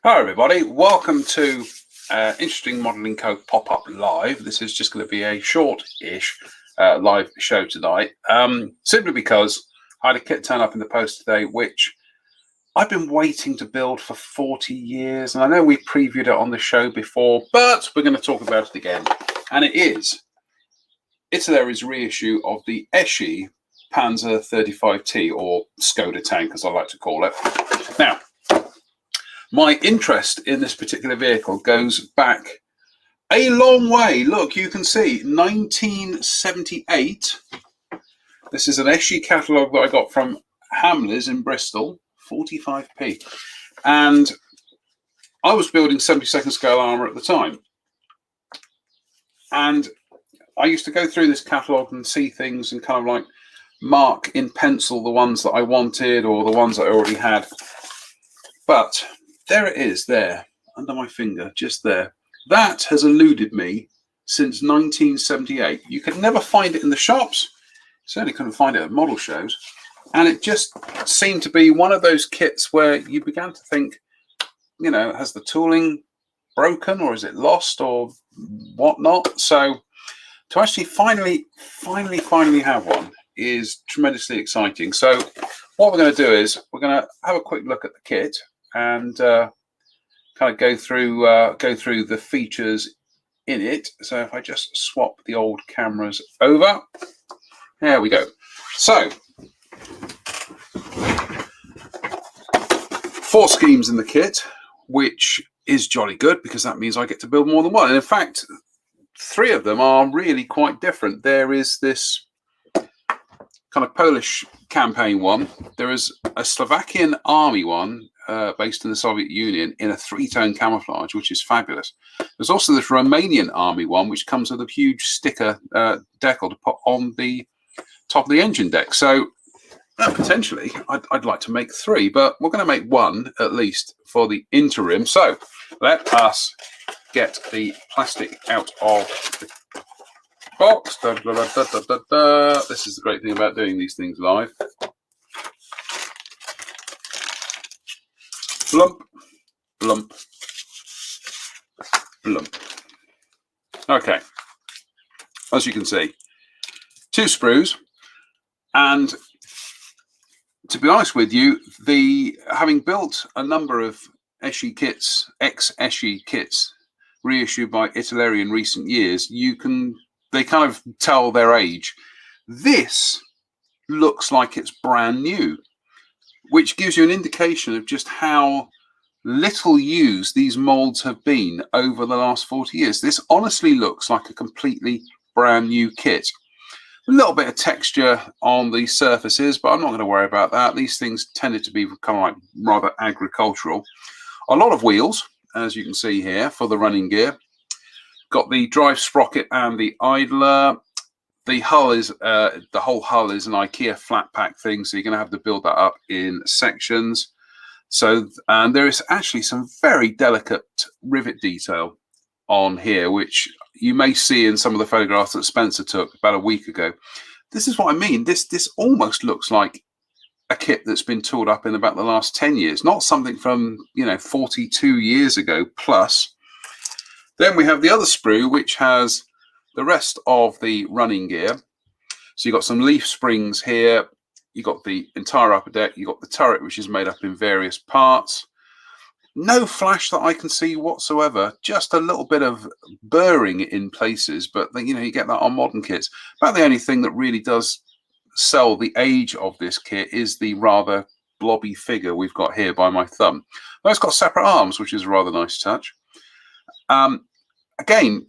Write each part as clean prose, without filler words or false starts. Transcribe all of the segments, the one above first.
Hi everybody, welcome to Interesting Modelling Code Pop-Up Live. This is just going to be a short-ish live show tonight, simply because I had a kit turn up in the post today, which I've been waiting to build for 40 years, and I know we previewed it on the show before, but we're going to talk about it again, and it's Italy's reissue of the ESCI Panzer 35T, or Skoda tank as I like to call it. Now, my interest in this particular vehicle goes back a long way. Look, you can see 1978. This is an ESCI catalogue that I got from Hamleys in Bristol, 45p. And I was building 72nd scale armour at the time. And I used to go through this catalogue and see things and kind of like mark in pencil the ones that I wanted or the ones that I already had. But there it is, there, under my finger, just there. That has eluded me since 1978. You could never find it in the shops. Certainly couldn't find it at model shows. And it just seemed to be one of those kits where you began to think, you know, has the tooling broken or is it lost or whatnot? So to actually finally have one is tremendously exciting. So what we're going to do is we're going to have a quick look at the kit and kind of go through the features in it. So if I just swap the old cameras over, there we go. So 4 schemes in the kit, which is jolly good because that means I get to build more than one. And in fact, 3 of them are really quite different. There is this kind of Polish campaign one. There is a Slovakian army one based in the Soviet Union in a 3-tone camouflage, which is fabulous. There's also this Romanian army one, which comes with a huge sticker decal to put on the top of the engine deck. So potentially, I'd like to make 3, but we're going to make 1 at least for the interim. So let us get the plastic out of the box. This is the great thing about doing these things live. Blump, blump, blump. Okay, as you can see, 2 sprues, and to be honest with you, having built a number of ESCI kits, ex-ESCI kits, reissued by Italy in recent years, they kind of tell their age. This looks like it's brand new, which gives you an indication of just how little used these molds have been over the last 40 years. This honestly looks like a completely brand new kit. A little bit of texture on the surfaces, but I'm not going to worry about that. These things tended to be kind of like rather agricultural. A lot of wheels, as you can see here, for the running gear. Got the drive sprocket and the idler. The hull is the whole hull is an IKEA flat pack thing, so you're going to have to build that up in sections. So, and there is actually some very delicate rivet detail on here, which you may see in some of the photographs that Spencer took about a week ago. This is what I mean. This almost looks like a kit that's been tooled up in about the last 10 years, not something from 42 years ago plus. Then we have the other sprue, which has the rest of the running gear. So you've got some leaf springs here. You've got the entire upper deck. You've got the turret, which is made up in various parts. No flash that I can see whatsoever. Just a little bit of burring in places, but you get that on modern kits. About the only thing that really does sell the age of this kit is the rather blobby figure we've got here by my thumb. But it's got separate arms, which is a rather nice touch. Again,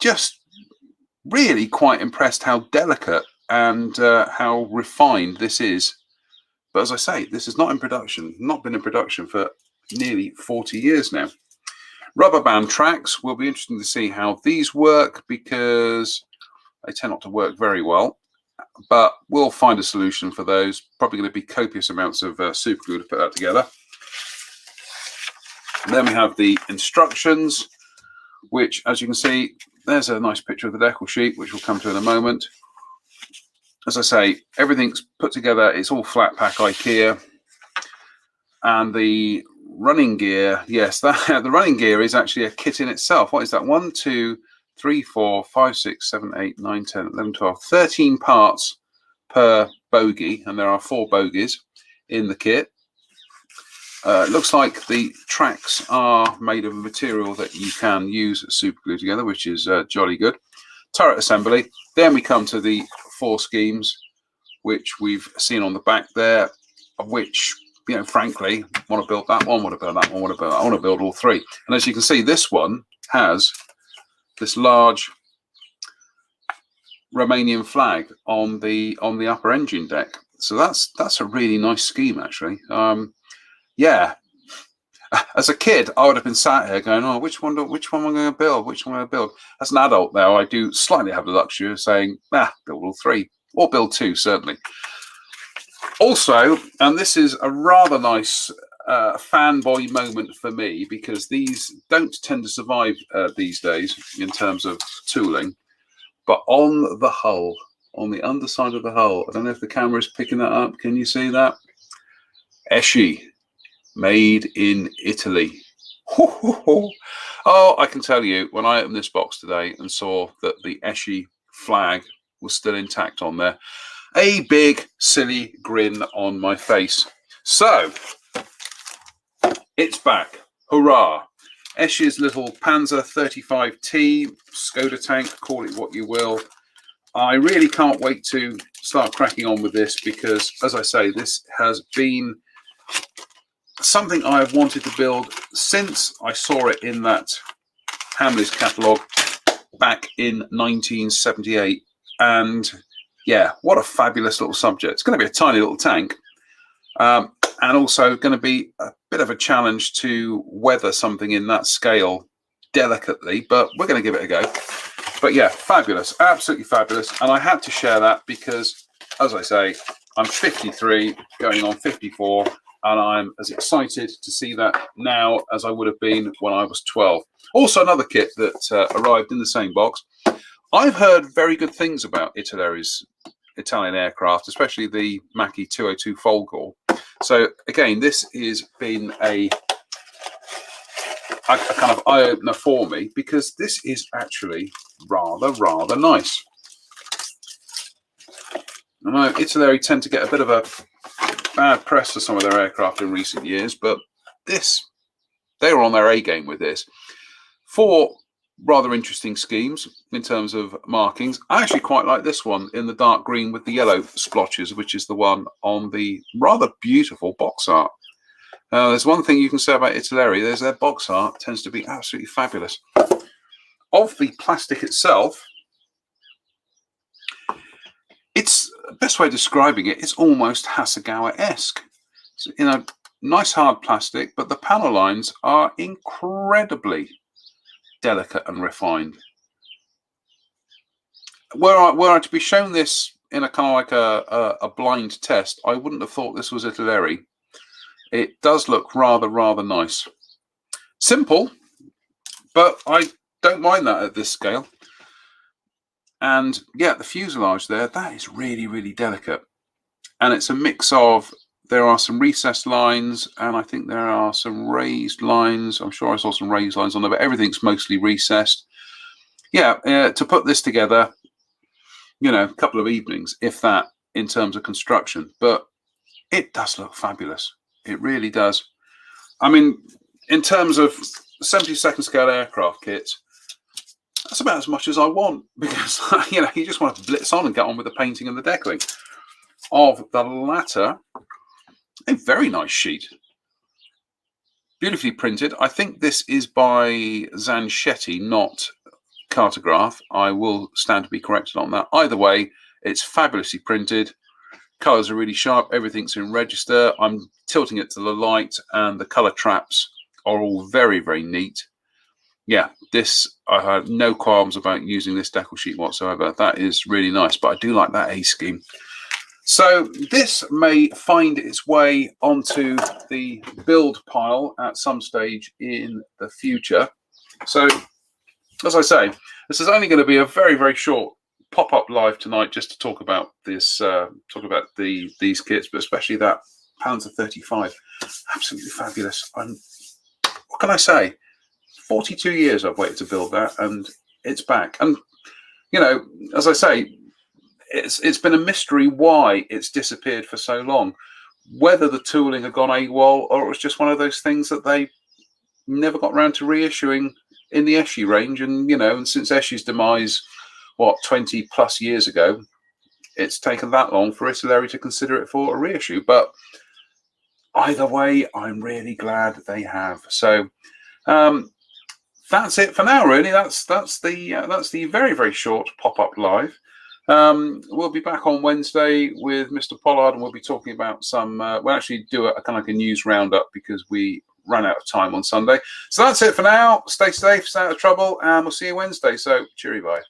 just really quite impressed how delicate and how refined this is. But as I say, this is not in production, not been in production for nearly 40 years now. Rubber band tracks will be interesting to see how these work because they tend not to work very well. But we'll find a solution for those. Probably going to be copious amounts of super glue to put that together. And then we have the instructions, which, as you can see, there's a nice picture of the decal sheet, which we'll come to in a moment. As I say, everything's put together. It's all flat pack IKEA. And the running gear. Yes, that the running gear is actually a kit in itself. What is that? 1, 2, 3, 4, 5, 6, 7, 8, 9, 10, 11, 12, 13 parts per bogey, and there are 4 bogies in the kit. It looks like the tracks are made of a material that you can use super glue together, which is jolly good. Turret assembly. Then we come to the 4 schemes, which we've seen on the back there, of which, you know, frankly, want to build that one, want to build that one, want to build that. I want to build all 3. And as you can see, this one has this large Romanian flag on the upper engine deck. So that's a really nice scheme, actually. Yeah, as a kid, I would have been sat here going, "Oh, which one am I going to build? Which one am I going to build?" As an adult now, I do slightly have the luxury of saying, build all 3, or build 2, certainly. Also, and this is a rather nice fanboy moment for me, because these don't tend to survive these days in terms of tooling, but on the hull, on the underside of the hull, I don't know if the camera is picking that up. Can you see that? ESCI. Made in Italy. Oh, I can tell you, when I opened this box today and saw that the ESCI flag was still intact on there, a big silly grin on my face. So it's back. Hurrah! ESCI's little Panzer 35T Skoda tank, call it what you will. I really can't wait to start cracking on with this, because, as I say, this has been something I've wanted to build since I saw it in that Hamleys catalogue back in 1978. And yeah, what a fabulous little subject. It's going to be a tiny little tank, and also going to be a bit of a challenge to weather something in that scale delicately, but we're going to give it a go. But yeah, fabulous, absolutely fabulous. And I had to share that because, as I say, I'm 53 going on 54, and I'm as excited to see that now as I would have been when I was 12. Also, another kit that arrived in the same box. I've heard very good things about Italeri's Italian aircraft, especially the Macchi 202 Folgore. So again, this has been a kind of eye-opener for me, because this is actually rather nice. I know Italeri tend to get a bit of a bad press for some of their aircraft in recent years, but they were on their A game with this. 4 rather interesting schemes in terms of markings. I actually quite like this one in the dark green with the yellow splotches, which is the one on the rather beautiful box art. There's one thing you can say about Italeri, their box art tends to be absolutely fabulous. Of the plastic itself, it's the best way of describing it, it's almost Hasegawa-esque. It's in a nice hard plastic, but the panel lines are incredibly delicate and refined. Were I to be shown this in a kind of like a blind test, I wouldn't have thought this was Italeri. It does look rather nice. Simple, but I don't mind that at this scale. And yeah, the fuselage there, that is really delicate. And it's a mix of, there are some recessed lines, and I think there are some raised lines. I'm sure I saw some raised lines on there, but everything's mostly recessed. Yeah, to put this together, you know, a couple of evenings, if that, in terms of construction. But it does look fabulous. It really does. I mean, in terms of 72nd scale aircraft kits, that's about as much as I want, because you know, you just want to blitz on and get on with the painting and the decorating. Of the latter, a very nice sheet, beautifully printed. I think this is by Zanchetti, not Cartograph. I will stand to be corrected on that. Either way, it's fabulously printed. Colors are really sharp. Everything's in register. I'm tilting it to the light, and the color traps are all very neat. Yeah, this, I had no qualms about using this decal sheet whatsoever. That is really nice, but I do like that A scheme. So this may find its way onto the build pile at some stage in the future. So, as I say, this is only going to be a very short pop-up live tonight, just to talk about this, these kits, but especially that Panzer 35. Absolutely fabulous. What can I say? 42 years I've waited to build that, and it's back. And you know, as I say, it's been a mystery why it's disappeared for so long. Whether the tooling had gone AWOL, or it was just one of those things that they never got around to reissuing in the ESCI range. And you know, and since ESCI's demise, what, 20 plus years ago, it's taken that long for Italeri to consider it for a reissue. But either way, I'm really glad they have. So that's it for now. Really, that's the very, very short pop-up live. We'll be back on Wednesday with Mr. Pollard, and we'll be talking about some. We'll actually do a kind of like a news roundup because we ran out of time on Sunday. So that's it for now. Stay safe, stay out of trouble, and we'll see you Wednesday. So cheery bye.